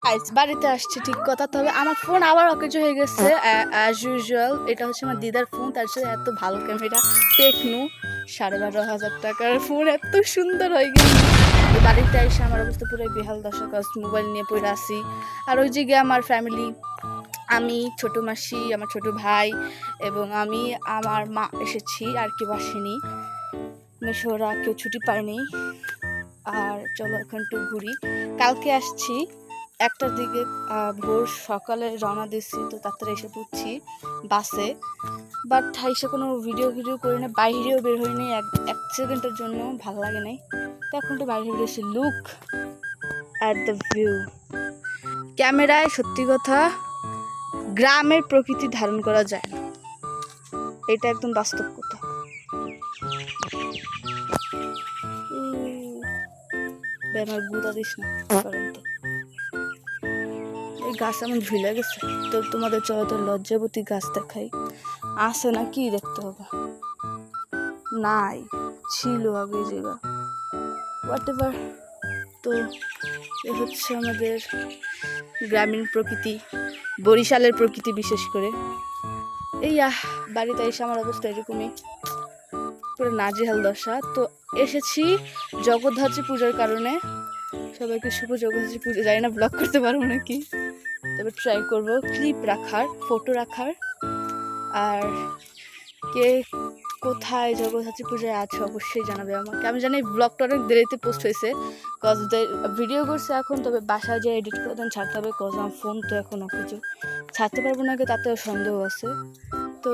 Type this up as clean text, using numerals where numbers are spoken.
Guys বাড়িতে আসছি ঠিক কথা, তবে আমার ফোন আবার অকেজো হয়ে গেছে অ্যাজ ইউজুয়াল। এটা হচ্ছে আমার দিদার ফোন, তার সাথে এত ভালো ক্যামেরা, টেকনো 12,500 টাকার ফোন এত সুন্দর হয়ে গেল। বাড়িতে এসে আমার অবস্থা পুরো বেহাল দশা, কাজ মোবাইল নিয়ে পড়ে আসি। আর ওই যে গিয়ে আমার ফ্যামিলি, আমি, ছোটো মাসি, আমার ছোট ভাই এবং আমি, আমার মা এসেছি, আর কেউ আসেনি। মেশোরা কেউ ছুটি পায়নি। আর চলো এখন একটু ঘুরি। কালকে আসছি 1টার দিকে, ভোর সকালে রওনা দিচ্ছি, তো তাড়াতাড়ি এসে পড়ছি বাসে। বাট এসে কোনো ভিডিও করি না, বাইরেও বের হয়নি এক সেকেন্ডের জন্য, ভালো লাগে নাই। তো এখন তো বাইরে বেরিয়েছি। Look at the view. ক্যামেরায় সত্যি কথা গ্রামের প্রকৃতি ধারণ করা যায় না, এটা একদম বাস্তব কথা। আমার গুঁড়া দিস না, এই গাছ এমন ঝুলে গেছে। তো তোমাদের চলো তো লজ্জাবতী গাছ দেখাই, আছে না কি দেখতে হবে, নাই ছিল আগে যেবা হোয়াট এভার। তো এ হচ্ছে আমাদের গ্রামীণ প্রকৃতি, বরিশালের প্রকৃতি বিশেষ করে। এই বাড়িতে এসে আমার অবস্থা এরকমই, পুরো নাজেহাল দশা। তো এসেছি জগদ্ধাত্রী পূজার কারণে। সবাইকে শুভ জগদ্ধাত্রী পুজো। জানি না ব্লগ করতে পারবো নাকি, তবে ট্রাই করব ক্লিপ রাখার, ফটো রাখার। আর কে কোথায় জগদ্ধাত্রী পূজায় আছে অবশ্যই জানাবে আমাকে। আমি জানি ব্লগটা অনেক দেরিতে পোস্ট হয়েছে, কজ ভিডিও করছে এখন, তবে বাসায় যে এডিট করে দেন ছাড়তে হবে, কজ আমার ফোন তো এখনও কিছু ছাড়তে পারবো না, তাতেও সন্দেহ আছে। তো